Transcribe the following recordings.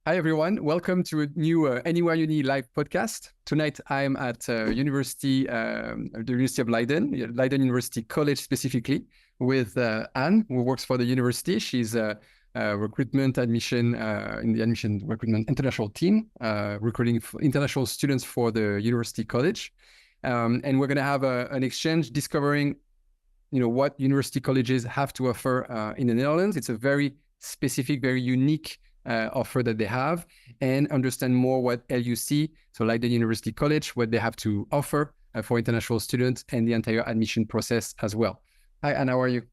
Hi, everyone. Welcome to a new Anywhere Uni live podcast. Tonight, I'm at the University of Leiden, Leiden University College specifically, with Anne, who works for the university. She's a recruitment admission in the admission recruitment international team, recruiting international students for the University College. And we're going to have an exchange discovering, what university colleges have to offer in the Netherlands. It's a very specific, very unique offer that they have, and understand more what LUC, so Leiden University College, what they have to offer for international students and the entire admission process as well. Hi, Anne, how are you?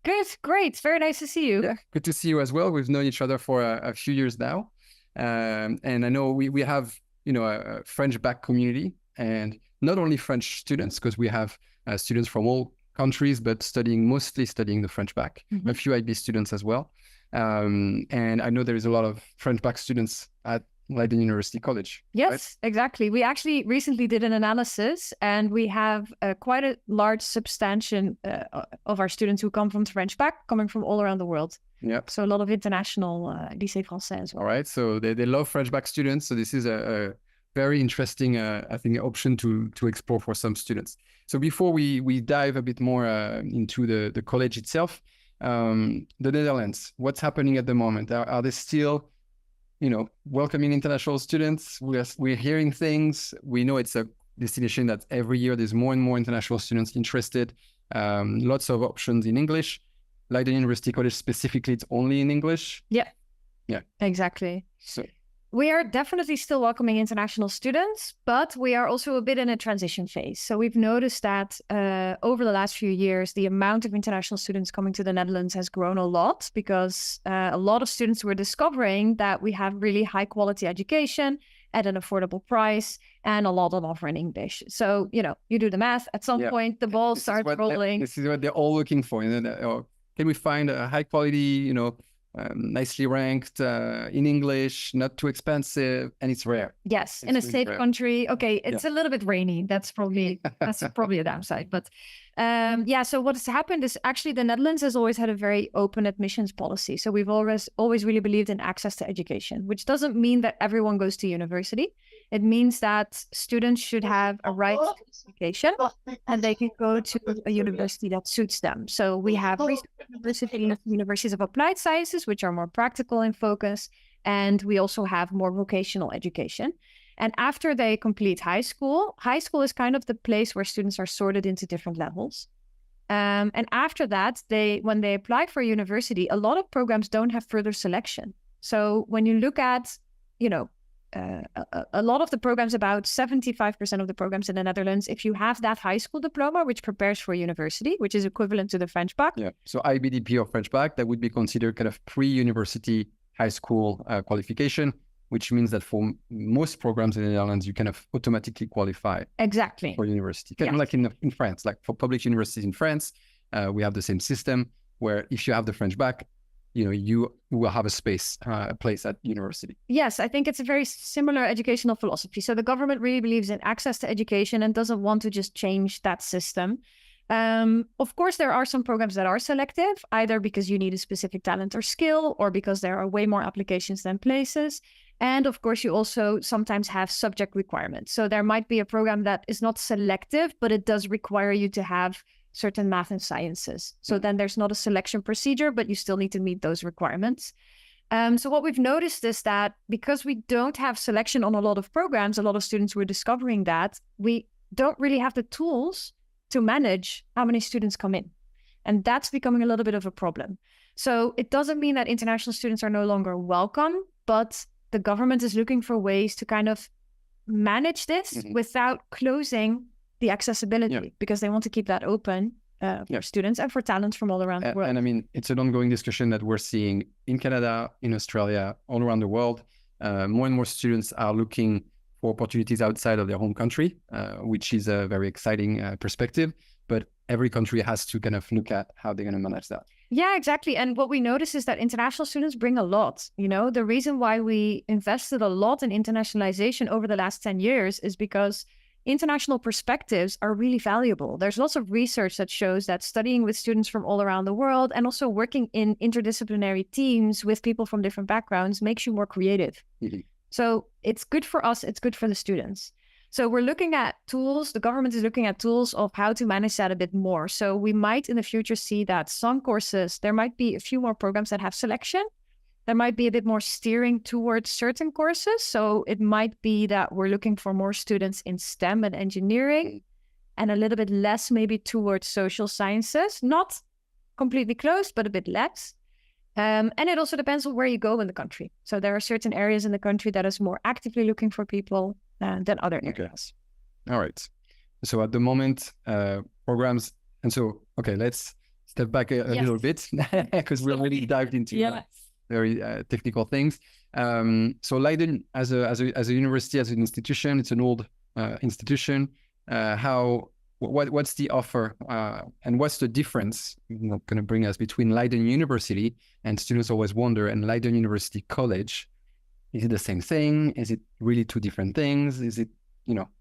Good, great. Very nice to see you. Yeah, good to see you as well. We've known each other for a few years now. And I know we have, a French back community, and not only French students, because we have students from all countries, but mostly studying the French back, a few IB students as well. And I know there is a lot of French back students at Leiden University College. Yes, right? Exactly. We actually recently did an analysis, and we have quite a large substantiation of our students who come from the French back, coming from all around the world. Yep. So a lot of international lycée français as well. All right. So they love French back students. So this is a very interesting, I think, option to explore for some students. So before we dive a bit more into the college itself, the Netherlands, what's happening at the moment? Are they still, welcoming international students? We're hearing things. We know it's a destination that every year there's more and more international students interested. Lots of options in English. Leiden University College specifically, it's only in English. Yeah. Yeah. Exactly. So we are definitely still welcoming international students, but we are also a bit in a transition phase. So we've noticed that over the last few years, the amount of international students coming to the Netherlands has grown a lot, because a lot of students were discovering that we have really high quality education at an affordable price and a lot of offer in English. So, you do the math. At some point, the ball starts rolling. This is what they're all looking for. Can we find a high quality, nicely ranked in English, not too expensive, and it's rare. Yes, in a safe country. Okay, it's a little bit rainy. That's probably a downside. But so what has happened is actually the Netherlands has always had a very open admissions policy. So we've always really believed in access to education, which doesn't mean that everyone goes to university. It means that students should have a right to education, and they can go to a university that suits them. So we have universities of applied sciences, which are more practical in focus, and we also have more vocational education. And after they complete high school is kind of the place where students are sorted into different levels. And after that, when they apply for university, a lot of programs don't have further selection. So when you look at, a lot of the programs, about 75% of the programs in the Netherlands, if you have that high school diploma, which prepares for university, which is equivalent to the French bac. Yeah. So IBDP or French bac, that would be considered kind of pre-university high school qualification, which means that for most programs in the Netherlands, you kind of automatically qualify exactly for university. Kind of like in France, like for public universities in France, we have the same system where if you have the French bac, you will have a place at university. Yes, I think it's a very similar educational philosophy. So the government really believes in access to education and doesn't want to just change that system. Of course, there are some programs that are selective, either because you need a specific talent or skill, or because there are way more applications than places. And of course, you also sometimes have subject requirements. So there might be a program that is not selective, but it does require you to have certain math and sciences. So then there's not a selection procedure, but you still need to meet those requirements. So what we've noticed is that because we don't have selection on a lot of programs, a lot of students were discovering that we don't really have the tools to manage how many students come in. And that's becoming a little bit of a problem. So it doesn't mean that international students are no longer welcome, but the government is looking for ways to kind of manage this without closing the accessibility, because they want to keep that open for students and for talents from all around the world. And I mean, it's an ongoing discussion that we're seeing in Canada, in Australia, all around the world. More and more students are looking for opportunities outside of their home country, which is a very exciting perspective. But every country has to kind of look at how they're going to manage that. Yeah, exactly. And what we notice is that international students bring a lot. The reason why we invested a lot in internationalization over the last 10 years is because international perspectives are really valuable. There's lots of research that shows that studying with students from all around the world and also working in interdisciplinary teams with people from different backgrounds makes you more creative. So it's good for us, it's good for the students. So we're looking at tools, the government is looking at tools of how to manage that a bit more. So we might in the future see that some courses, there might be a few more programs that have selection. There might be a bit more steering towards certain courses. So it might be that we're looking for more students in STEM and engineering and a little bit less maybe towards social sciences. Not completely closed, but a bit less. And it also depends on where you go in the country. So there are certain areas in the country that is more actively looking for people than other areas. All right. So at the moment, programs, and so, okay, let's step back a little bit because we already dived into very technical things. So Leiden as a university, as an institution, it's an old institution. What's the offer and what's the difference, going to bring us between Leiden University, and students always wonder, and Leiden University College? Is it the same thing? Is it really two different things? Is it,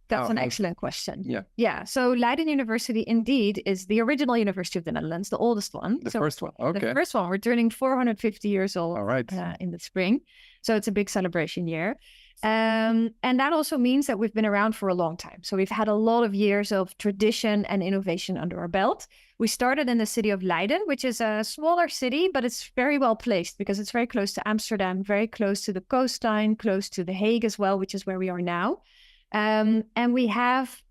That's an excellent question. Yeah. So Leiden University indeed is the original university of the Netherlands, the oldest one. The first one. Okay. The first one. We're turning 450 years old. All right. In the spring. So it's a big celebration year. And that also means that we've been around for a long time. So we've had a lot of years of tradition and innovation under our belt. We started in the city of Leiden, which is a smaller city, but it's very well placed because it's very close to Amsterdam, very close to the coastline, close to The Hague as well, which is where we are now. And we have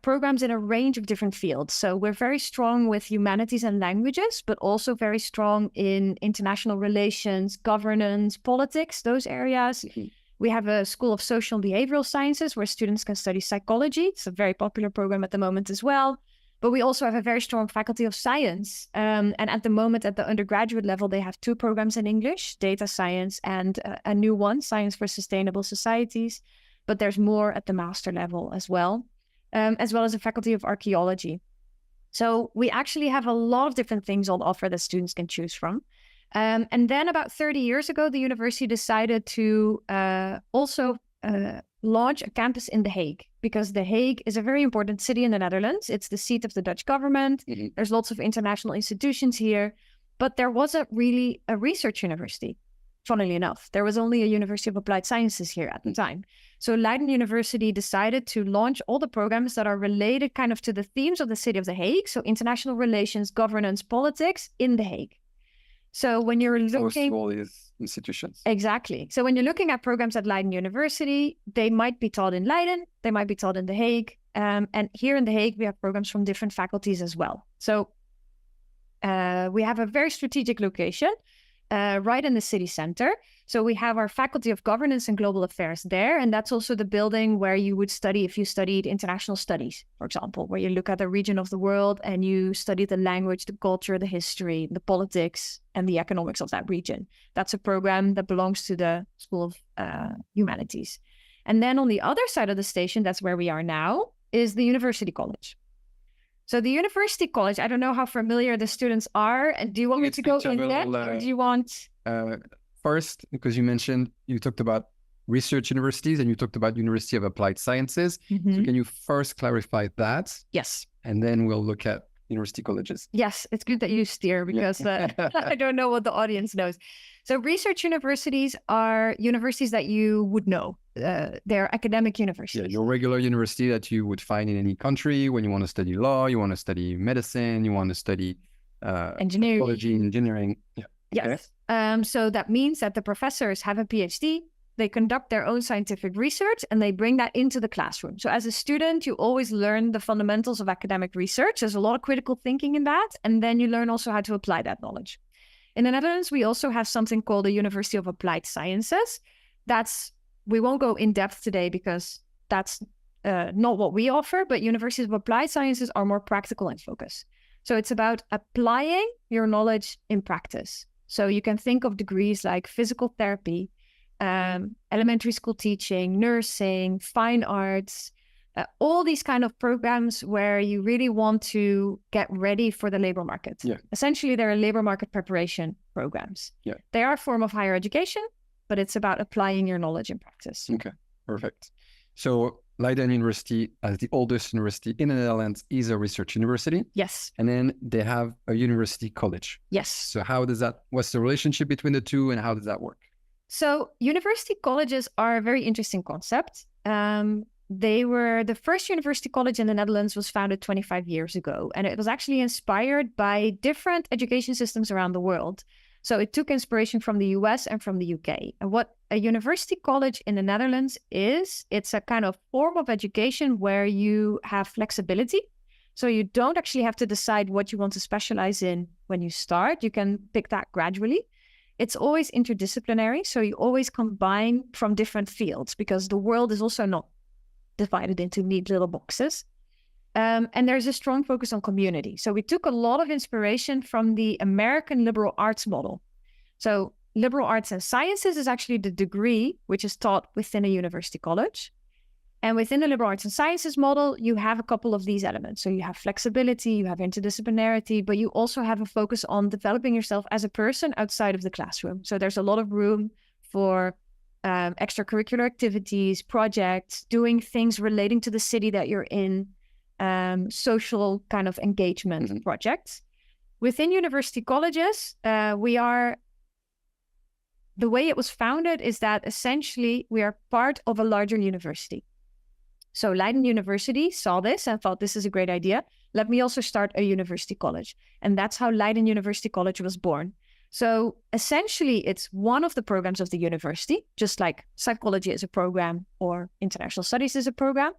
programs in a range of different fields. So we're very strong with humanities and languages, but also very strong in international relations, governance, politics, those areas. We have a School of Social and Behavioral Sciences where students can study psychology. It's a very popular program at the moment as well. But we also have a very strong Faculty of Science. And at the moment, at the undergraduate level, they have two programs in English, data science and a new one, Science for Sustainable Societies. But there's more at the master level as well as a Faculty of Archaeology. So we actually have a lot of different things on offer that students can choose from. And then about 30 years ago, the university decided to also launch a campus in The Hague, because The Hague is a very important city in the Netherlands. It's the seat of the Dutch government. There's lots of international institutions here, but there wasn't really a research university. Funnily enough, there was only a University of Applied Sciences here at the time. So Leiden University decided to launch all the programs that are related kind of to the themes of the city of The Hague. So international relations, governance, politics in The Hague. So when you're looking... all these institutions. Exactly. So when you're looking at programs at Leiden University, they might be taught in Leiden, they might be taught in The Hague. And here in The Hague, we have programs from different faculties as well. So we have a very strategic location right in the city center. So we have our Faculty of Governance and Global Affairs there. And that's also the building where you would study if you studied international studies, for example, where you look at a region of the world and you study the language, the culture, the history, the politics, and the economics of that region. That's a program that belongs to the School of Humanities. And then on the other side of the station, that's where we are now, is the University College. So the University College, I don't know how familiar the students are. And do you want me to go in depth, or do you want... First, because you talked about research universities and you talked about University of Applied Sciences. So can you first clarify that? Yes. And then we'll look at university colleges. Yes, it's good that you steer because I don't know what the audience knows. So research universities are universities that you would know. They're academic universities. Yeah, your regular university that you would find in any country when you want to study law, you want to study medicine, you want to study engineering. Psychology, engineering. Yeah. Yes. Okay. So that means that the professors have a PhD, they conduct their own scientific research, and they bring that into the classroom. So as a student, you always learn the fundamentals of academic research. There's a lot of critical thinking in that. And then you learn also how to apply that knowledge. In the Netherlands, we also have something called the University of Applied Sciences. We won't go in depth today because that's not what we offer, but universities of applied sciences are more practical in focus. So it's about applying your knowledge in practice. So you can think of degrees like physical therapy, elementary school teaching, nursing, fine arts, all these kind of programs where you really want to get ready for the labor market. Yeah. Essentially, they're labor market preparation programs. Yeah. They are a form of higher education, but it's about applying your knowledge in practice. Okay, perfect. So Leiden University, as the oldest university in the Netherlands, is a research university. Yes. And then they have a university college. Yes. So what's the relationship between the two and how does that work? So university colleges are a very interesting concept. The first university college in the Netherlands was founded 25 years ago, and it was actually inspired by different education systems around the world. So it took inspiration from the US and from the UK. And what a university college in the Netherlands is, it's a kind of form of education where you have flexibility. So you don't actually have to decide what you want to specialize in when you start. You can pick that gradually. It's always interdisciplinary. So you always combine from different fields because the world is also not divided into neat little boxes. And there's a strong focus on community. So we took a lot of inspiration from the American liberal arts model. So liberal arts and sciences is actually the degree which is taught within a university college. And within the liberal arts and sciences model, you have a couple of these elements. So you have flexibility, you have interdisciplinarity, but you also have a focus on developing yourself as a person outside of the classroom. So there's a lot of room for extracurricular activities, projects, doing things relating to the city that you're in, social kind of engagement projects. Within university colleges, the way it was founded is that essentially we are part of a larger university. So Leiden University saw this and thought, this is a great idea. Let me also start a university college. And that's how Leiden University College was born. So essentially, it's one of the programs of the university, just like psychology is a program or international studies is a program,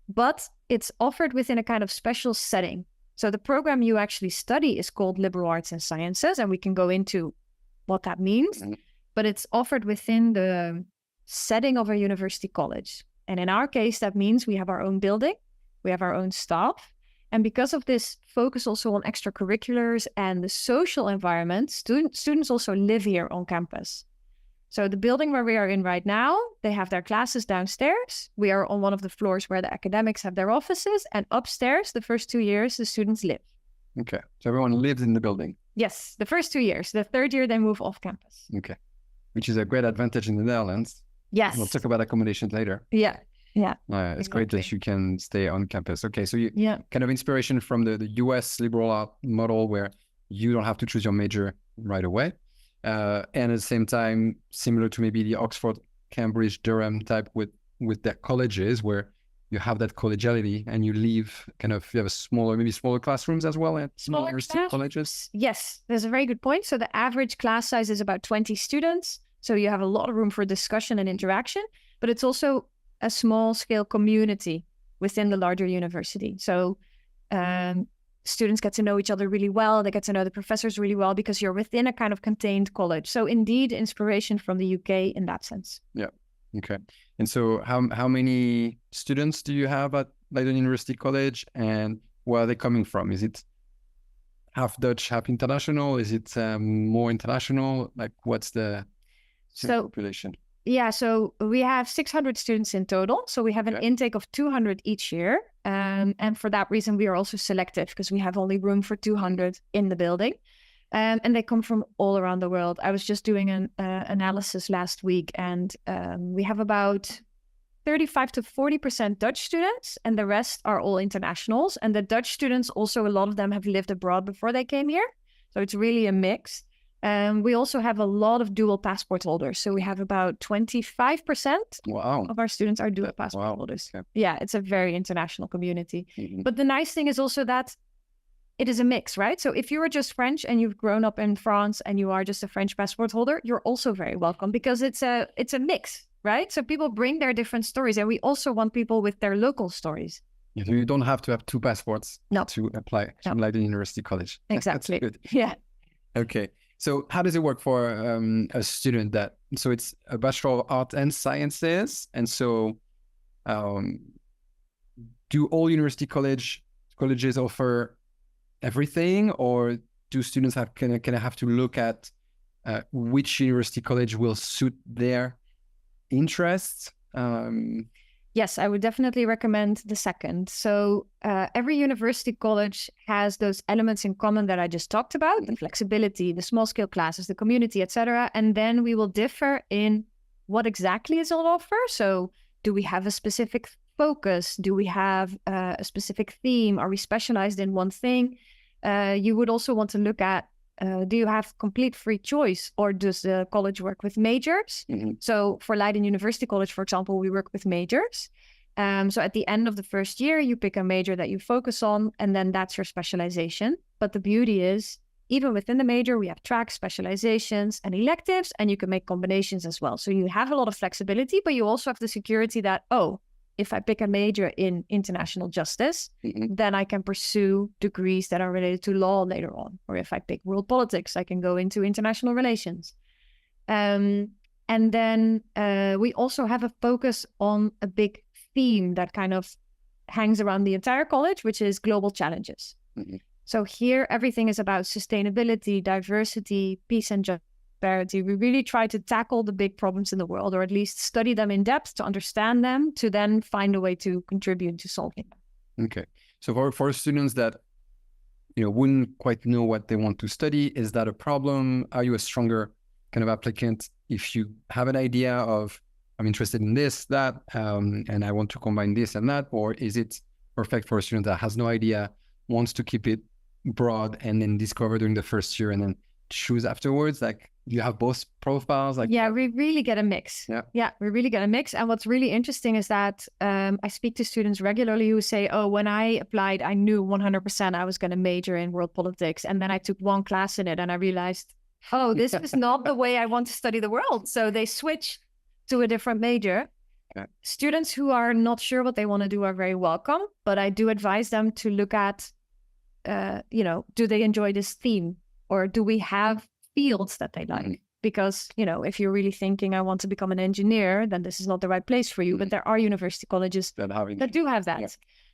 but it's offered within a kind of special setting. So the program you actually study is called Liberal Arts and Sciences, and we can go into what that means, but it's offered within the setting of a university college. And in our case, that means we have our own building, we have our own staff. And because of this focus also on extracurriculars and the social environment, students also live here on campus. So the building where we are in right now, they have their classes downstairs. We are on one of the floors where the academics have their offices. And upstairs, the first 2 years, the students live. Okay. So everyone lives in the building? Yes, the first 2 years. The third year, they move off campus. Okay. Which is a great advantage in the Netherlands. Yes. We'll talk about accommodations later. Yeah. Yeah. It's exactly. great that you can stay on campus. Okay. So you kind of inspiration from the US liberal art model where you don't have to choose your major right away. And at the same time, similar to maybe the Oxford, Cambridge, Durham type with their colleges where you have that collegiality and you have smaller classrooms as well at smaller university colleges. Yes, there's a very good point. So the average class size is about 20 students. So you have a lot of room for discussion and interaction, but it's also a small scale community within the larger university. So students get to know each other really well. They get to know the professors really well because you're within a kind of contained college. So indeed, inspiration from the UK in that sense. Yeah. Okay. And so how many students do you have at Leiden University College and where are they coming from? Is it half Dutch, half international? Is it more international? Like what's the population? Yeah, so we have 600 students in total. So we have an intake of 200 each year. And for that reason, we are also selective because we have only room for 200 in the building. And they come from all around the world. I was just doing an analysis last week and we have about 35 to 40% Dutch students and the rest are all internationals. And the Dutch students also, a lot of them have lived abroad before they came here. So it's really a mix. We also have a lot of dual passport holders. So we have about 25% of our students are dual passport holders. Okay. Yeah, it's a very international community. But the nice thing is also that it is a mix, right? So if you are just French and you've grown up in France and you are just a French passport holder, you're also very welcome because it's a mix, right? So people bring their different stories and we also want people with their local stories. Yeah, so you don't have to have two passports to apply to Leiden University College. Exactly. That's good. Yeah. Okay. So how does it work for a student so it's a Bachelor of Art and Sciences. And so do all university colleges offer everything or do students can I have to look at which university college will suit their interests? Yes, I would definitely recommend the second. So every university college has those elements in common that I just talked about, the flexibility, the small scale classes, the community, etc. And then we will differ in what exactly is on offer. So do we have a specific focus? Do we have a specific theme? Are we specialized in one thing? You would also want to look at, do you have complete free choice, or does the college work with majors? So for Leiden University College, for example, we work with majors. So at the end of the first year, you pick a major that you focus on, and then that's your specialization. But the beauty is, even within the major, we have tracks, specializations, and electives, and you can make combinations as well. So you have a lot of flexibility, but you also have the security that, oh, if I pick a major in international justice, then I can pursue degrees that are related to law later on. Or if I pick world politics, I can go into international relations. And then we also have a focus on a big theme that kind of hangs around the entire college, which is global challenges. So here, everything is about sustainability, diversity, peace, and prosperity. We really try to tackle the big problems in the world, or at least study them in depth to understand them, to then find a way to contribute to solving them. Okay. So for students that wouldn't quite know what they want to study, is that a problem? Are you a stronger kind of applicant if you have an idea of, I'm interested in this, that, and I want to combine this and that? Or is it perfect for a student that has no idea, wants to keep it broad and then discover during the first year and then choose afterwards? Like, you have both profiles? Like, yeah, we really get a mix. Yeah, we really get a mix. And what's really interesting is that I speak to students regularly who say, oh, when I applied, I knew 100% I was going to major in world politics. And then I took one class in it and I realized, oh, this is not the way I want to study the world. So they switch to a different major. Okay. Students who are not sure what they want to do are very welcome, but I do advise them to look at, do they enjoy this theme, or do we have fields that they like? Because, if you're really thinking, I want to become an engineer, then this is not the right place for you. But there are university colleges that do have that. Yeah.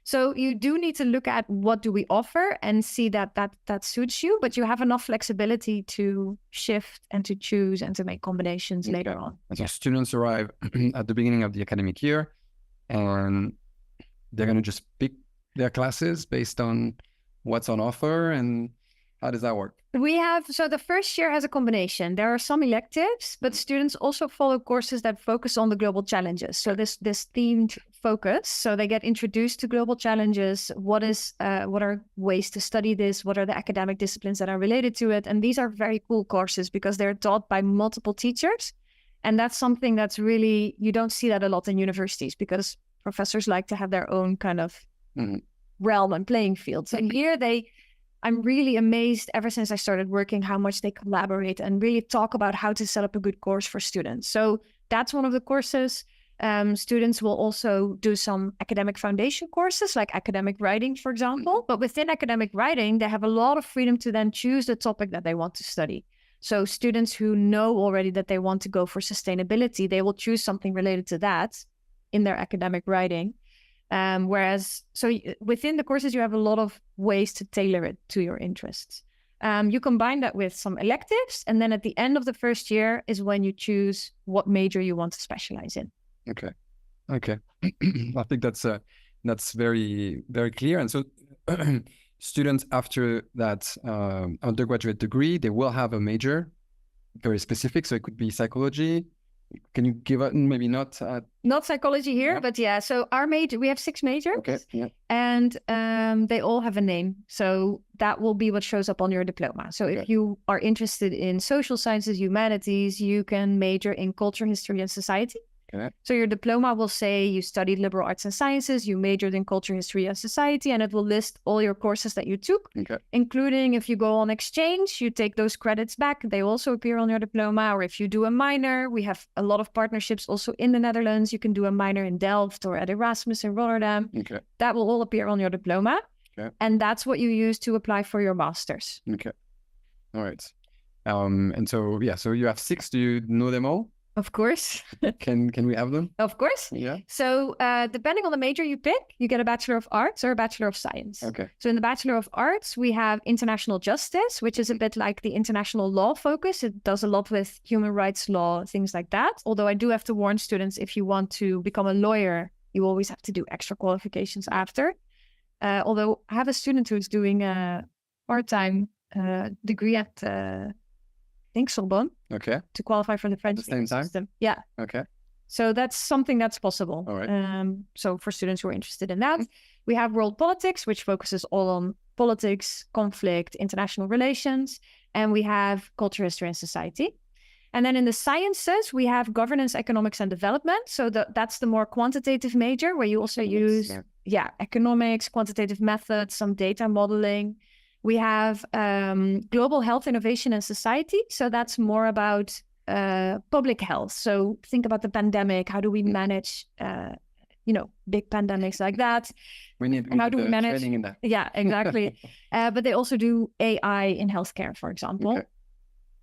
So you do need to look at what do we offer and see that suits you, but you have enough flexibility to shift and to choose and to make combinations later on. And so students arrive at the beginning of the academic year and they're going to just pick their classes based on what's on offer, and how does that work? So the first year has a combination. There are some electives, but students also follow courses that focus on the global challenges. So this themed focus. So they get introduced to global challenges. What are ways to study this? What are the academic disciplines that are related to it? And these are very cool courses because they're taught by multiple teachers. And that's something that's really, you don't see that a lot in universities because professors like to have their own kind of realm and playing field. So here I'm really amazed ever since I started working how much they collaborate and really talk about how to set up a good course for students. So that's one of the courses. Students will also do some academic foundation courses like academic writing, for example. But within academic writing, they have a lot of freedom to then choose the topic that they want to study. So students who know already that they want to go for sustainability, they will choose something related to that in their academic writing. So within the courses, you have a lot of ways to tailor it to your interests. You combine that with some electives, and then at the end of the first year is when you choose what major you want to specialize in. Okay. I think that's very, very clear. And so students after that undergraduate degree, they will have a major, very specific. So it could be psychology. Can you give it, maybe not psychology here, but yeah. So our major, we have 6 majors, and they all have a name. So that will be what shows up on your diploma. So if you are interested in social sciences, humanities, you can major in culture, history, and society. So your diploma will say you studied liberal arts and sciences, you majored in culture, history, and society, and it will list all your courses that you took, including if you go on exchange, you take those credits back. They also appear on your diploma. Or if you do a minor, we have a lot of partnerships also in the Netherlands. You can do a minor in Delft or at Erasmus in Rotterdam. That will all appear on your diploma. And that's what you use to apply for your master's. All right. And so, so you have 6. Do you know them all? Of course. Can we have them? Of course. Yeah. So depending on the major you pick, you get a Bachelor of Arts or a Bachelor of Science. So in the Bachelor of Arts, we have International Justice, which is a bit like the international law focus. It does a lot with human rights law, things like that. Although I do have to warn students, if you want to become a lawyer, you always have to do extra qualifications after. Although I have a student who's doing a part-time degree at... I think Sorbonne. To qualify for the French at the same time? system. Yeah. So that's something that's possible. All right. So for students who are interested in that, we have world politics, which focuses all on politics, conflict, international relations, and we have culture, history, and society. And then in the sciences, we have governance, economics, and development. So that's the more quantitative major, where you also use economics, quantitative methods, some data modeling. We have global health, innovation, and society. So that's more about public health. So think about the pandemic. How do we manage, big pandemics like that? How do we manage training in that? Yeah, exactly. But they also do AI in healthcare, for example. Okay.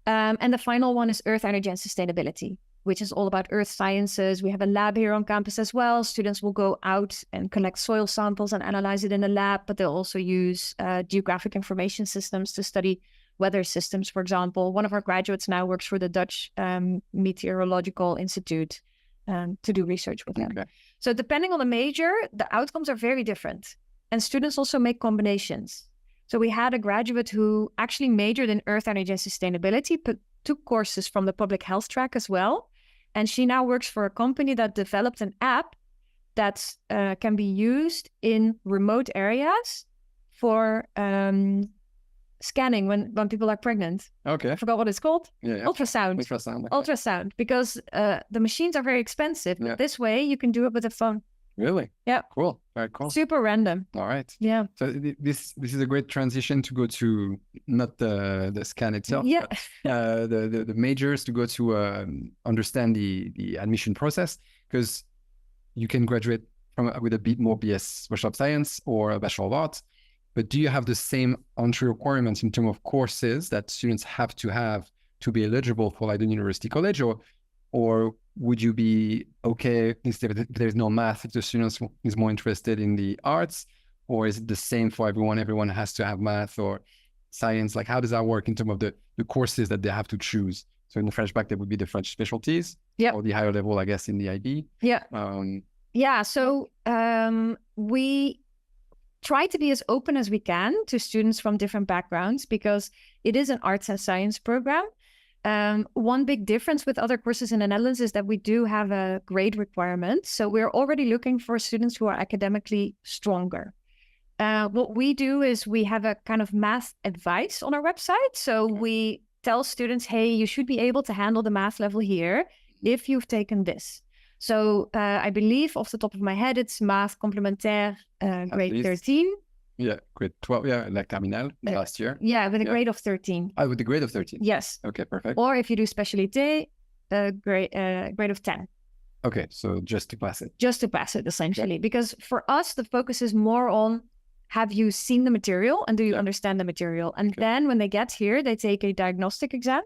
And the final one is Earth, Energy, and Sustainability, which is all about earth sciences. We have a lab here on campus as well. Students will go out and collect soil samples and analyze it in a lab, but they'll also use geographic information systems to study weather systems, for example. One of our graduates now works for the Dutch Meteorological Institute to do research with them. Okay. So depending on the major, the outcomes are very different. And students also make combinations. So we had a graduate who actually majored in Earth, Energy, and Sustainability, but took courses from the public health track as well. And she now works for a company that developed an app that can be used in remote areas for scanning when people are pregnant. Okay. I forgot what it's called. Yeah. Ultrasound. Okay. Ultrasound, because the machines are very expensive. Yeah. But this way, you can do it with a phone. Really? Yeah. Cool. Very cool. Super random. All right. Yeah. So this is a great transition to go to not the scan itself, Yeah. but the majors, to go to understand the admission process, because you can graduate with a bit more BS Bachelor of Science or a Bachelor of Arts, but do you have the same entry requirements in terms of courses that students have to be eligible for Leiden University College, or would you be okay if there's no math, if the student is more interested in the arts, or is it the same for everyone? Everyone has to have math or science. Like, how does that work in terms of the courses that they have to choose? So in the French bac, there would be the French specialties, or the higher level, I guess, in the IB. Yeah. So we try to be as open as we can to students from different backgrounds, because it is an arts and science program. One big difference with other courses in the Netherlands is that we do have a grade requirement. So we're already looking for students who are academically stronger. What we do is we have a kind of math advice on our website. So we tell students, hey, you should be able to handle the math level here if you've taken this. So I believe off the top of my head, it's math complementaire grade 13. Yeah, grade 12, like terminal last year. Yeah, with a grade of 13. With the grade of 13? Yes. Okay, perfect. Or if you do spécialité, grade of 10. Okay, so just to pass it. Just to pass it, essentially. Because for us, the focus is more on, have you seen the material and do you understand the material? And then when they get here, they take a diagnostic exam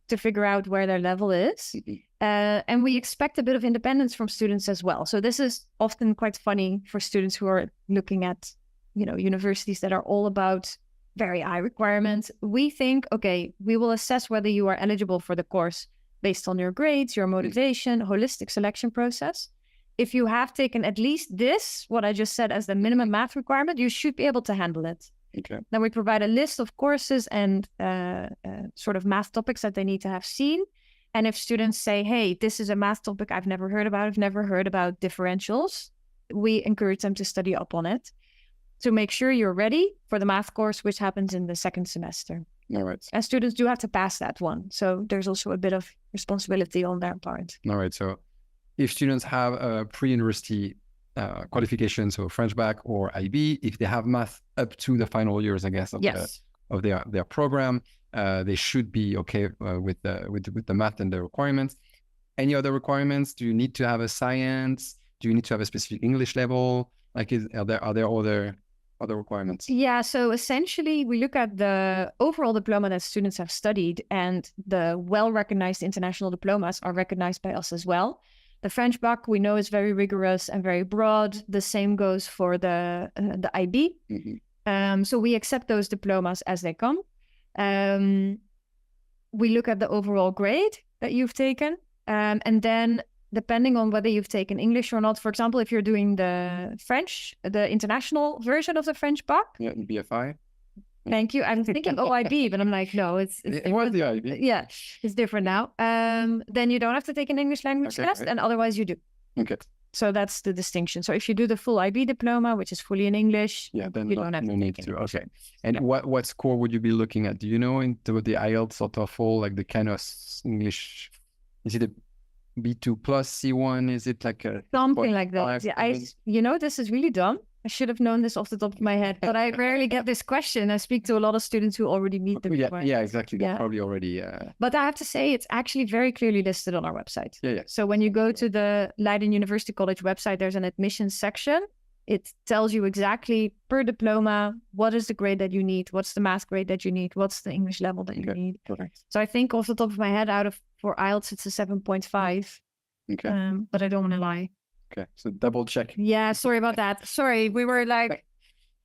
to figure out where their level is. And we expect a bit of independence from students as well. So this is often quite funny for students who are looking at universities that are all about very high requirements. We think, okay, we will assess whether you are eligible for the course based on your grades, your motivation, holistic selection process. If you have taken at least this, what I just said as the minimum math requirement, you should be able to handle it. Okay. Then we provide a list of courses and sort of math topics that they need to have seen. And if students say, hey, this is a math topic I've never heard about differentials, we encourage them to study up on it to make sure you're ready for the math course, which happens in the second semester. All right. And students do have to pass that one. So there's also a bit of responsibility on their part. All right. So if students have a pre-university qualification, so French bac or IB, if they have math up to the final years, I guess, of their program, they should be okay with the math and the requirements. Any other requirements? Do you need to have a science? Do you need to have a specific English level? Like, are there other requirements? Yeah, so essentially we look at the overall diploma that students have studied, and the well-recognized international diplomas are recognized by us as well. The French bac we know is very rigorous and very broad. The same goes for the IB. So we accept those diplomas as they come. We look at the overall grade that you've taken, and then depending on whether you've taken English or not, for example, if you're doing the French, the international version of the French bac. Yeah, BFI. Thank you. I'm thinking OIB, but I'm like, no, it's It was the IB. yeah, it's different now. Then you don't have to take an English language test, and otherwise you do. Okay. So that's the distinction. So if you do the full IB diploma, which is fully in English, then you don't have no to need take to. English. Okay. And what score would you be looking at? Do you know into the IELTS or TOEFL, like the kind of English? Is it a B2 plus C1? Is it like a something like that? 0.5? Yeah, this is really dumb. I should have known this off the top of my head, but I rarely get this question. I speak to a lot of students who already meet the requirements. Yeah, exactly. They're Yeah. probably already. But I have to say, it's actually very clearly listed on our website. Yeah. So when you go to the Leiden University College website, there's an admissions section. It tells you exactly per diploma, what is the grade that you need, what's the math grade that you need, what's the English level that you need. Correct. So I think off the top of my head, for IELTS, it's a 7.5. Okay. But I don't want to lie. Okay. So double check. Yeah, sorry about that. Sorry, we were like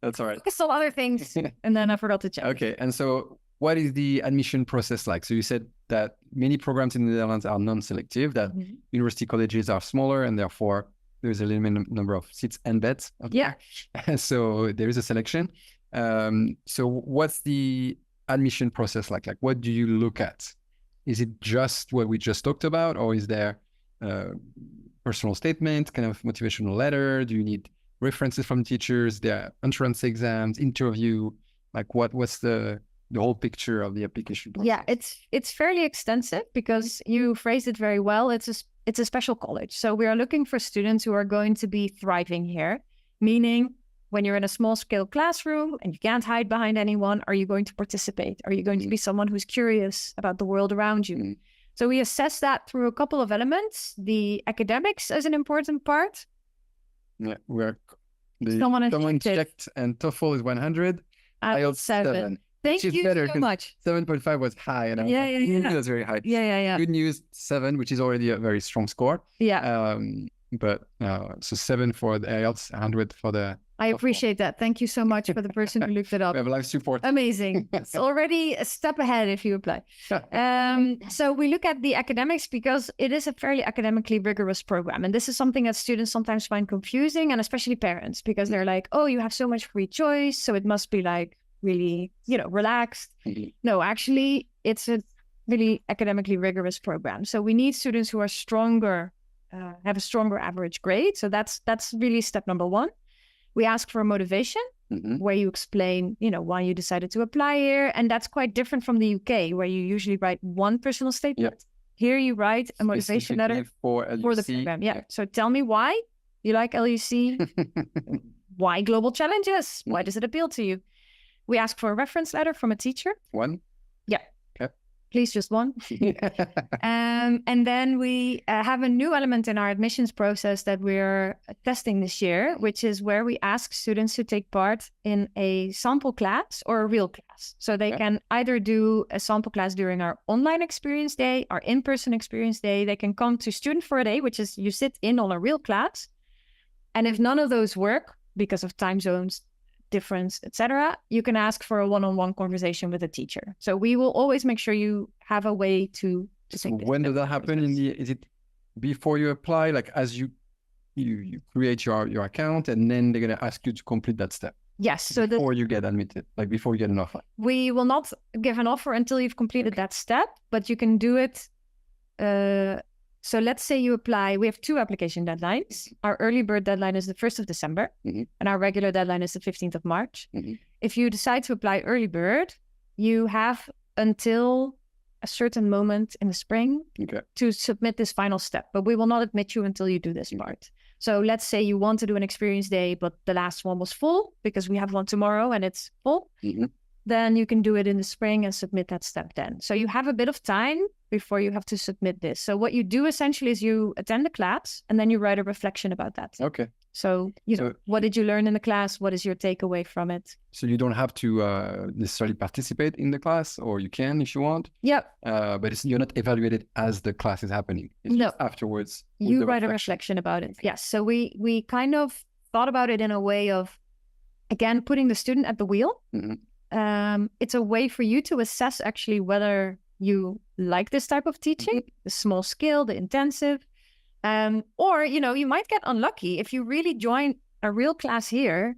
That's all right. focused on other things, and then I forgot to check. Okay. And so what is the admission process like? So you said that many programs in the Netherlands are non-selective, that university colleges are smaller, and therefore there's a limited number of seats and beds. Yeah. So there is a selection. So what's the admission process like? Like, what do you look at? Is it just what we just talked about, or is there personal statement, kind of motivational letter? Do you need references from teachers? There are entrance exams, interview. Like, what's the whole picture of the application process? Yeah, it's fairly extensive because you phrased it very well. It's a special college, so we are looking for students who are going to be thriving here. Meaning, when you're in a small scale classroom and you can't hide behind anyone, are you going to participate? Are you going to be someone who's curious about the world around you? So we assess that through a couple of elements. The academics is an important part. Yeah, Someone checked, and TOEFL is 100. IELTS 7. Thank you better, so much. 7.5 was high, and that's very high. Yeah. Good news, 7, which is already a very strong score. Yeah. So 7 for the IELTS, 100 for the. I appreciate that. Thank you so much for the person who looked it up. We have live support. Amazing. It's already a step ahead if you apply. So we look at the academics because it is a fairly academically rigorous program. And this is something that students sometimes find confusing, and especially parents, because they're like, oh, you have so much free choice, so it must be like really, relaxed. No, actually, it's a really academically rigorous program. So we need students who are stronger, have a stronger average grade. So that's really step number one. We ask for a motivation where you explain, why you decided to apply here. And that's quite different from the UK, where you usually write one personal statement. Yep. Here you write a motivation letter for the program. Yeah. So tell me why you like LUC, why global challenges, why does it appeal to you? We ask for a reference letter from a teacher. One? Yeah. Okay. Please, just one. And then we have a new element in our admissions process that we're testing this year, which is where we ask students to take part in a sample class or a real class. So they can either do a sample class during our online experience day, our in-person experience day. They can come to Student for a Day, which is you sit in on a real class. And if none of those work because of time zones, difference, etc., you can ask for a one-on-one conversation with a teacher. So we will always make sure you have a way to so when does that happen? Is it before you apply, like as you create your account, and then they're going to ask you to complete that step? Yes. So before you get admitted, like before you get an offer? We will not give an offer until you've completed that step, but you can do it. So let's say you apply. We have 2 application deadlines. Our early bird deadline is the 1st of December, and our regular deadline is the 15th of March. If you decide to apply early bird, you have until a certain moment in the spring to submit this final step, but we will not admit you until you do this part. So let's say you want to do an experience day, but the last one was full because we have one tomorrow and it's full. Then you can do it in the spring and submit that step then. So you have a bit of time before you have to submit this. So what you do essentially is you attend the class and then you write a reflection about that. Okay. So, what did you learn in the class? What is your takeaway from it? So you don't have to necessarily participate in the class, or you can if you want. Yep. But you're not evaluated as the class is happening. It's just afterwards. You write a reflection about it. Okay. Yes. So we kind of thought about it in a way of, again, putting the student at the wheel. It's a way for you to assess actually whether you like this type of teaching, the small scale, the intensive, or, you might get unlucky if you really join a real class here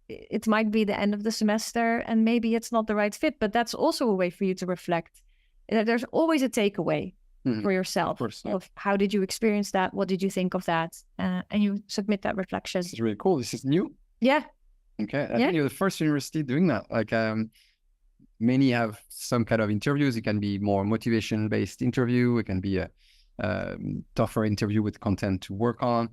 it might be the end of the semester and maybe it's not the right fit, but that's also a way for you to reflect. There's always a takeaway for yourself of course, of how did you experience that? What did you think of that? And you submit that reflection. This is really cool. This is new. Yeah. Okay. I think you're the first university doing that. Like, many have some kind of interviews. It can be more motivation-based interview. It can be a tougher interview with content to work on.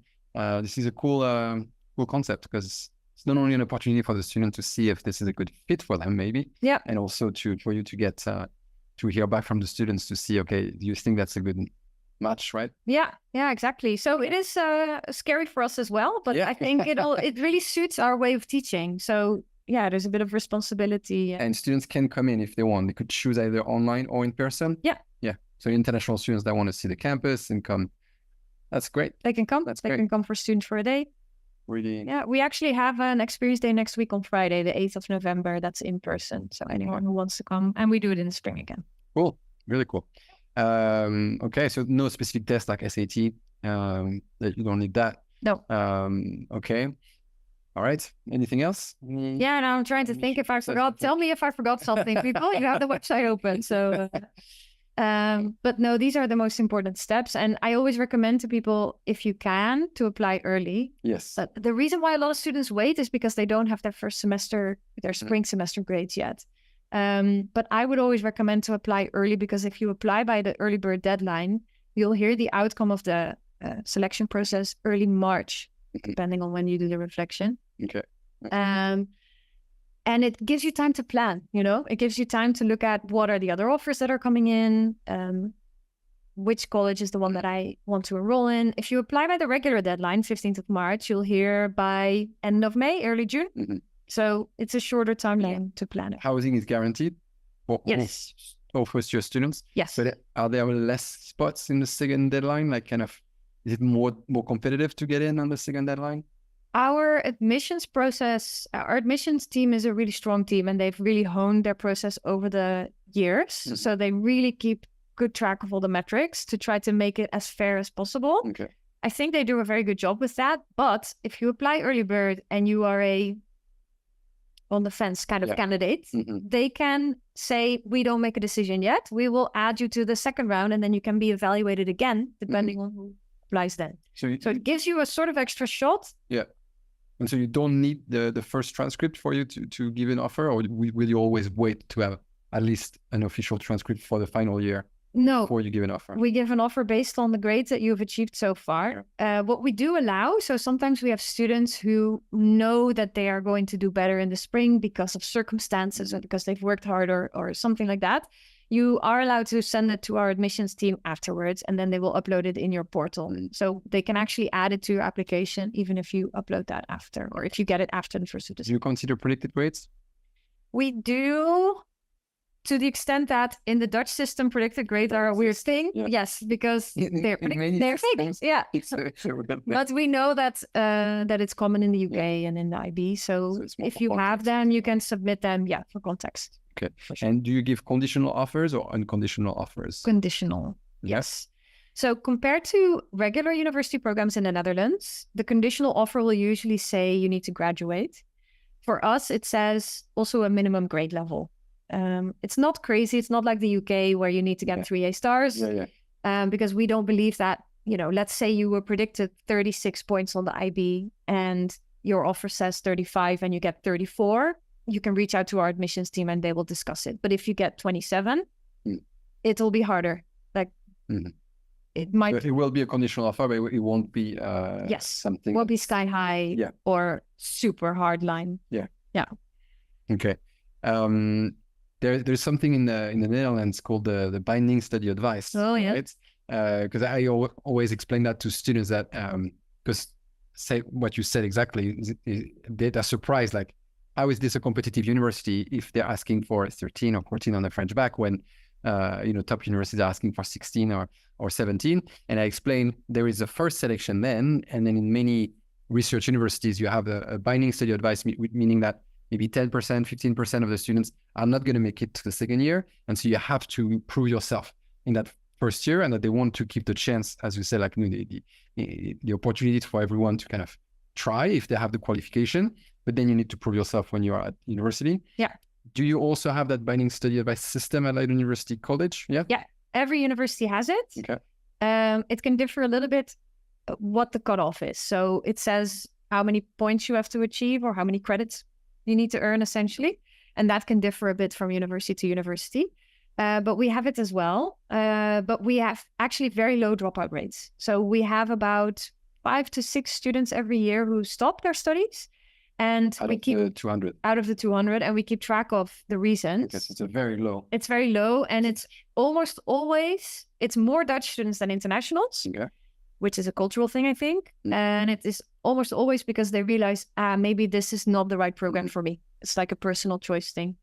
This is a cool concept because it's not only an opportunity for the student to see if this is a good fit for them, maybe, and also for you to get to hear back from the students to see, okay, do you think that's a good match, right? Yeah, exactly. So it is scary for us as well, but I think it really suits our way of teaching. So yeah, there's a bit of responsibility. And students can come in if they want. They could choose either online or in person. Yeah. So international students that want to see the campus and come, that's great. They can come. They can come for student for a day. Really? Yeah, we actually have an experience day next week on Friday, the 8th of November. That's in person. So anyone who wants to come, and we do it in the spring again. Cool. Really cool. Okay, so no specific test like SAT. That you don't need that. No. Okay. All right. Anything else? Yeah, now I'm trying to think if I forgot. Tell me if I forgot something, people. You have the website open. So, but no, these are the most important steps. And I always recommend to people, if you can, to apply early. Yes. But the reason why a lot of students wait is because they don't have their first semester, their spring semester grades yet. But I would always recommend to apply early, because if you apply by the early bird deadline, you'll hear the outcome of the selection process early March, depending on when you do the reflection. Okay. And it gives you time to plan, it gives you time to look at what are the other offers that are coming in, which college is the one that I want to enroll in. If you apply by the regular deadline, 15th of March, you'll hear by end of May, early June. So it's a shorter timeline to plan it. Housing is guaranteed for all first year students. Yes. But are there less spots in the second deadline? Like, kind of, is it more competitive to get in on the second deadline? Our admissions team is a really strong team, and they've really honed their process over the years. So they really keep good track of all the metrics to try to make it as fair as possible. Okay. I think they do a very good job with that. But if you apply early bird and you are a on the fence kind of candidate, they can say, we don't make a decision yet. We will add you to the second round, and then you can be evaluated again, depending on who applies then. So it gives you a sort of extra shot. Yeah. And so you don't need the first transcript for you to give an offer, or will you always wait to have at least an official transcript for the final year? No. Before you give an offer? We give an offer based on the grades that you've achieved so far. What we do allow, so sometimes we have students who know that they are going to do better in the spring because of circumstances or because they've worked harder or something like that. You are allowed to send it to our admissions team afterwards, and then they will upload it in your portal. So they can actually add it to your application, even if you upload that after, or if you get it after the 1st of December. Do you consider predicted grades? We do, to the extent that in the Dutch system, predicted grades are a weird thing. Yes, because they're fake. Yeah. But we know that it's common in the UK and in the IB. So if you have them, you can submit them, for context. Okay. And do you give conditional offers or unconditional offers? Conditional. Yes. So compared to regular university programs in the Netherlands, the conditional offer will usually say you need to graduate. For us, it says also a minimum grade level. It's not crazy. It's not like the UK where you need to get 3 A stars. Because we don't believe that, let's say you were predicted 36 points on the IB and your offer says 35 and you get 34. You can reach out to our admissions team and they will discuss it. But if you get 27, it'll be harder. Like it might. So it will be a conditional offer, but it won't be something. It won't be sky high or super hard line. Yeah. Okay. There's something in the Netherlands called the binding study advice. Oh yeah. Right? Because I always explain that to students that because say what you said exactly, they're surprised like, how is this a competitive university if they're asking for 13 or 14 on the French back when, top universities are asking for 16 or 17? And I explain there is a first selection then, and then in many research universities, you have a binding study advice, meaning that maybe 10%, 15% of the students are not going to make it to the second year. And so you have to prove yourself in that first year, and that they want to keep the chance, as you said, like the opportunity for everyone to kind of try if they have the qualification, but then you need to prove yourself when you are at university. Yeah. Do you also have that binding study advice system at Leiden University College? Yeah. Yeah. Every university has it. Okay. It can differ a little bit what the cutoff is. So it says how many points you have to achieve or how many credits you need to earn, essentially. And that can differ a bit from university to university. But we have it as well. But we have actually very low dropout rates. So we have about 5 to 6 students every year who stop their studies. And Out of the 200. Out of the 200, and we keep track of the reasons. Because it's very low. It's very low, and it's almost always, it's more Dutch students than internationals, Okay. which is a cultural thing, I think. And it is almost always because they realize, maybe this is not the right program for me. It's like a personal choice thing.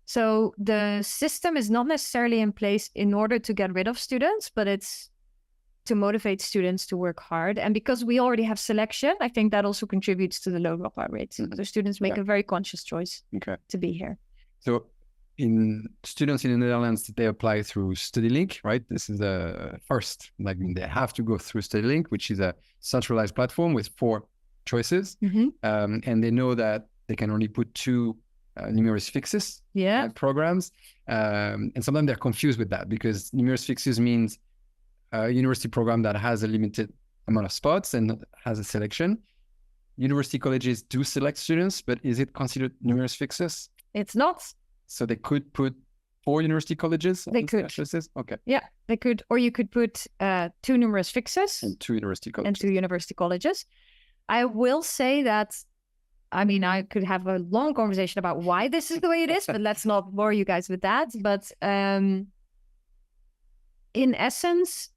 So the system is not necessarily in place in order to get rid of students, but it's to motivate students to work hard. And because we already have selection, I think that also contributes to the low dropout rates. So students make a very conscious choice to be here. So students in the Netherlands, they apply through StudyLink, right? This is the first, like they have to go through StudyLink, which is a centralized platform with 4 choices. And they know that they can only put 2 numerous fixes programs. And sometimes they're confused with that because numerous fixes means a university program that has a limited amount of spots and has a selection. University colleges do select students, but is it considered numerous fixes? It's not. So they could put 4 university colleges? They could. Okay. Yeah, they could. Or you could put 2 numerous fixes. And 2 university colleges. And 2 university colleges. I will say that, I mean, I could have a long conversation about why this is the way it is, but let's not bore you guys with that. But in essence,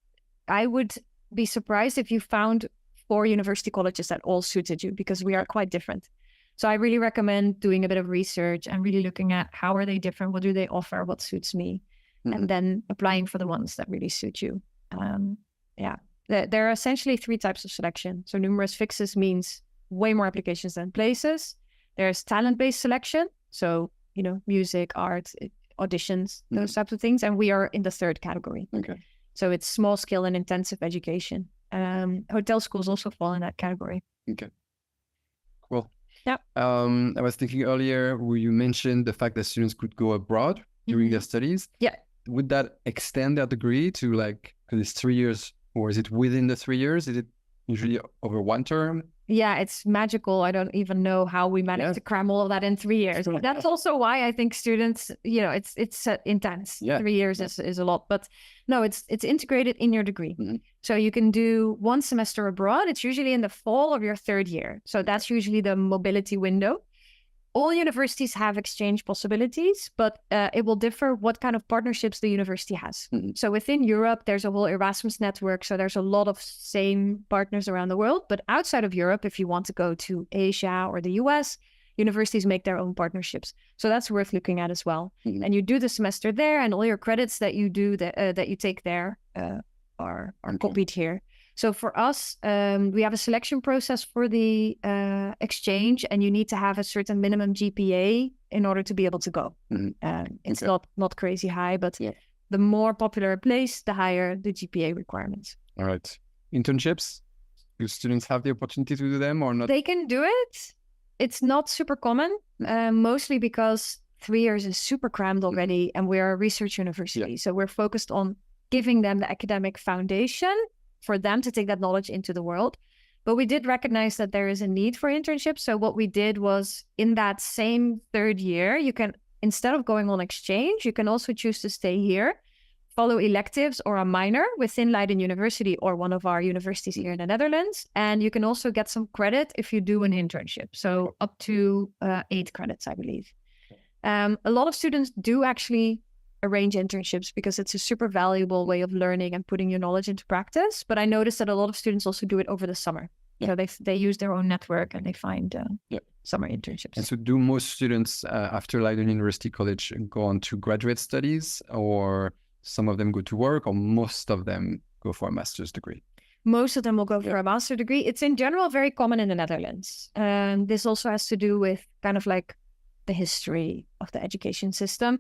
I would be surprised if you found 4 university colleges that all suited you, because we are quite different. So I really recommend doing a bit of research and really looking at how are they different, what do they offer, what suits me, and then applying for the ones that really suit you. There are essentially 3 types of selection. So numerous fixes means way more applications than places. There's talent-based selection. So, music, art, auditions, those types of things. And we are in the 3rd category. Okay. So it's small scale and intensive education. Hotel schools also fall in that category. Okay. Cool. Yeah. I was thinking earlier where you mentioned the fact that students could go abroad during their studies. Yeah. Would that extend their degree to because it's 3 years, or is it within the 3 years? Is it usually over 1 term? Yeah, it's magical. I don't even know how we managed to cram all of that in 3 years. That's also why I think students, it's intense. 3 years is a lot, but no, it's integrated in your degree. So you can do 1 semester abroad. It's usually in the fall of your 3rd year. So that's usually the mobility window. All universities have exchange possibilities, but it will differ what kind of partnerships the university has. So within Europe, there's a whole Erasmus network. So there's a lot of same partners around the world. But outside of Europe, if you want to go to Asia or the US, universities make their own partnerships. So that's worth looking at as well. And you do the semester there, and all your credits that you do that you take there are copied here. So for us, we have a selection process for the exchange, and you need to have a certain minimum GPA in order to be able to go. It's not crazy high, but the more popular a place, the higher the GPA requirements. All right. Internships? Do students have the opportunity to do them or not? They can do it. It's not super common, mostly because 3 years is super crammed already, and we're a research university. So we're focused on giving them the academic foundation for them to take that knowledge into the world. But we did recognize that there is a need for internships. So what we did was, in that same 3rd year, you can, instead of going on exchange, you can also choose to stay here, follow electives or a minor within Leiden University or one of our universities here in the Netherlands. And you can also get some credit if you do an internship. So up to 8 credits, I believe. A lot of students do actually arrange internships because it's a super valuable way of learning and putting your knowledge into practice. But I noticed that a lot of students also do it over the summer. So they use their own network and they find summer internships. And so do most students after Leiden University College go on to graduate studies, or some of them go to work, or most of them go for a master's degree? Most of them will go for a master's degree. It's in general very common in the Netherlands. This also has to do with kind of like the history of the education system.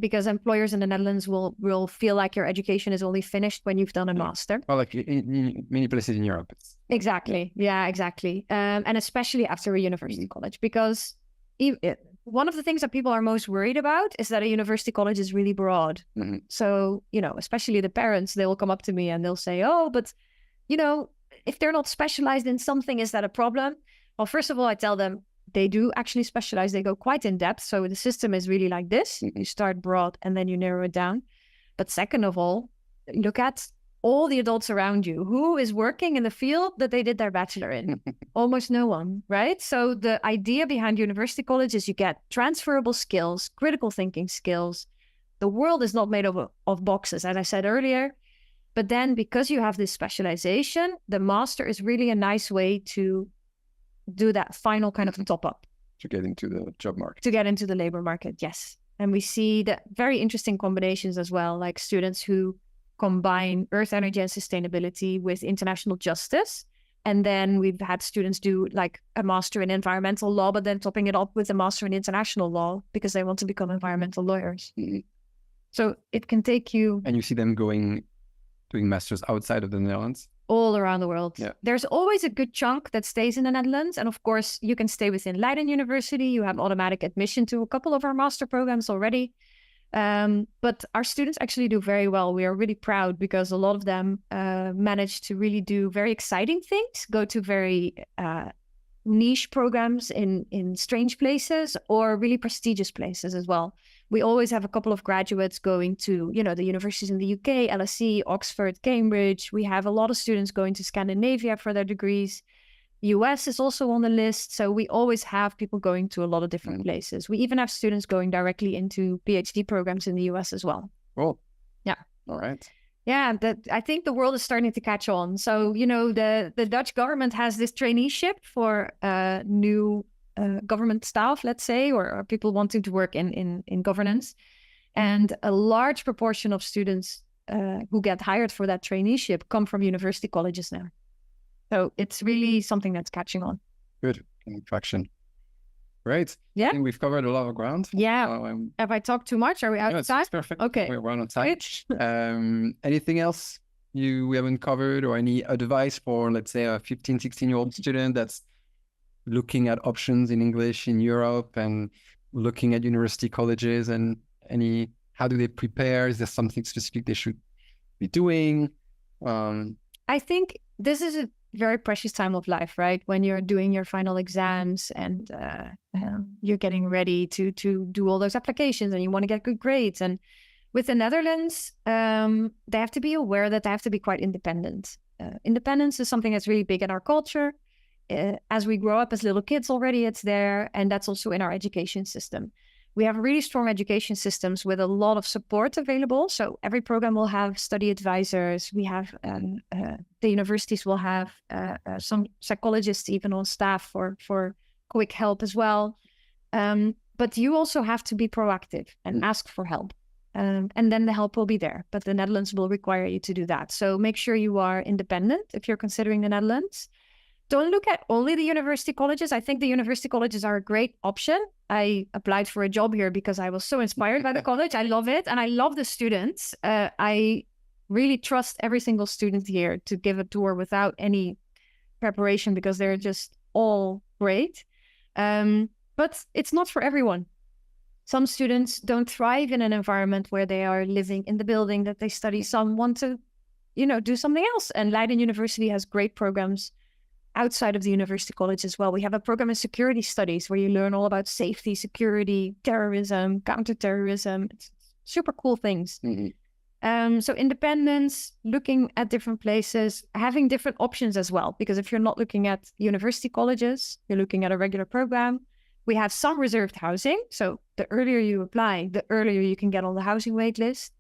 because employers in the Netherlands will feel like your education is only finished when you've done a master. Well, like in many places in Europe. Exactly. Yeah, exactly. And especially after a university college, because one of the things that people are most worried about is that a university college is really broad. So, especially the parents, they will come up to me and they'll say, oh, but, if they're not specialized in something, is that a problem? Well, first of all, I tell them, they do actually specialize. They go quite in depth. So the system is really like this. You start broad and then you narrow it down. But second of all, look at all the adults around you. Who is working in the field that they did their bachelor in? Almost no one, right? So the idea behind university college is you get transferable skills, critical thinking skills. The world is not made of boxes, as I said earlier. But then because you have this specialization, the master is really a nice way to do that final kind of top up. To get into the job market. To get into the labor market, yes. And we see that very interesting combinations as well, like students who combine earth energy and sustainability with international justice. And then we've had students do like a master in environmental law, but then topping it up with a master in international law because they want to become environmental lawyers. So it can take you... And you see them doing masters outside of the Netherlands? All around the world. Yeah. There's always a good chunk that stays in the Netherlands. And of course, you can stay within Leiden University. You have automatic admission to a couple of our master programs already. But our students actually do very well. We are really proud because a lot of them manage to really do very exciting things, go to very niche programs in strange places or really prestigious places as well. We always have a couple of graduates going to, the universities in the UK, LSE, Oxford, Cambridge. We have a lot of students going to Scandinavia for their degrees. US is also on the list. So we always have people going to a lot of different places. We even have students going directly into PhD programs in the US as well. Oh, yeah. All right. Yeah, I think the world is starting to catch on. So, the Dutch government has this traineeship for new government staff, let's say, or people wanting to work in governance. And a large proportion of students who get hired for that traineeship come from university colleges now. So it's really something that's catching on. Good. Traction. Great. Yeah. I think we've covered a lot of ground. Yeah. Have I talked too much? Are we out of time? It's perfect. Okay. We're on time. Anything else we haven't covered, or any advice for, let's say, a 15, 16-year-old student that's looking at options in English in Europe and looking at university colleges, and how do they prepare? Is there something specific they should be doing? I think this is a very precious time of life, right? When you're doing your final exams and you're getting ready to do all those applications and you want to get good grades. And with the Netherlands, they have to be aware that they have to be quite independent. Independence is something that's really big in our culture. As we grow up as little kids already, it's there. And that's also in our education system. We have really strong education systems with a lot of support available. So every program will have study advisors. We have the universities will have some psychologists even on staff for quick help as well. But you also have to be proactive and ask for help. And then the help will be there. But the Netherlands will require you to do that. So make sure you are independent if you're considering the Netherlands. Don't look at only the university colleges. I think the university colleges are a great option. I applied for a job here because I was so inspired by the college. I love it. And I love the students. I really trust every single student here to give a tour without any preparation because they're just all great. But it's not for everyone. Some students don't thrive in an environment where they are living in the building that they study. Some want to, do something else. And Leiden University has great programs outside of the university college as well. We have a program in security studies where you learn all about safety, security, terrorism, counterterrorism. It's super cool things. So independence, looking at different places, having different options as well. Because if you're not looking at university colleges, you're looking at a regular program. We have some reserved housing. So the earlier you apply, the earlier you can get on the housing wait list,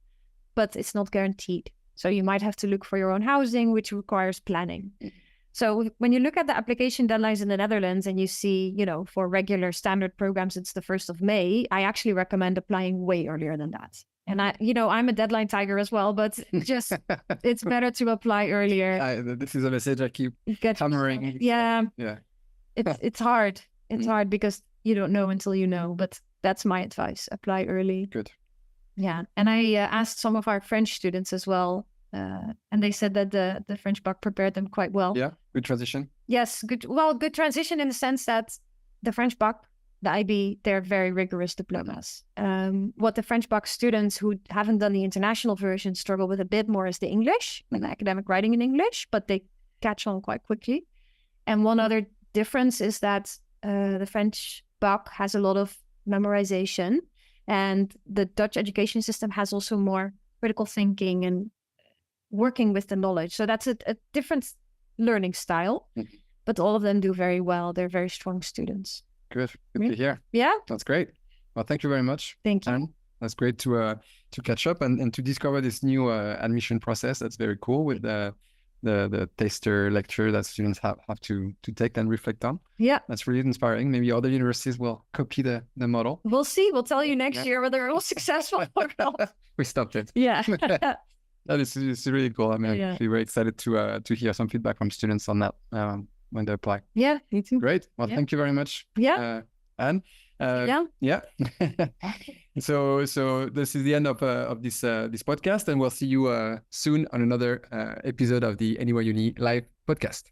but it's not guaranteed. So you might have to look for your own housing, which requires planning. So when you look at the application deadlines in the Netherlands and you see, for regular standard programs, it's the 1st of May, I actually recommend applying way earlier than that. And I'm a deadline tiger as well, but just it's better to apply earlier. This is a message I keep hammering. Yeah. It's hard. It's hard because you don't know until you know, but that's my advice. Apply early. Good. Yeah. And I asked some of our French students as well, and they said that the French bac prepared them quite well. Yeah, good transition. Yes, good. Well, good transition in the sense that the French bac, the IB, they're very rigorous diplomas. What the French bac students who haven't done the international version struggle with a bit more is the English and academic writing in English, but they catch on quite quickly. And one other difference is that the French bac has a lot of memorization, and the Dutch education system has also more critical thinking and working with the knowledge. So that's a different learning style, but all of them do very well. They're very strong students. Good to hear. Yeah, that's great. Well, thank you very much. Thank you. Anne. That's great to catch up and to discover this new admission process. That's very cool with the taster lecture that students have to take and reflect on. Yeah, that's really inspiring. Maybe other universities will copy the model. We'll see. We'll tell you next year whether it was successful or not. We stopped it. Yeah. That is really cool. I mean, I'm actually very excited to hear some feedback from students on that when they apply. Yeah, me too. Great. Well, thank you very much. Yeah. Anne. Yeah. So this is the end of this podcast, and we'll see you soon on another episode of the Anywhere Uni Live podcast.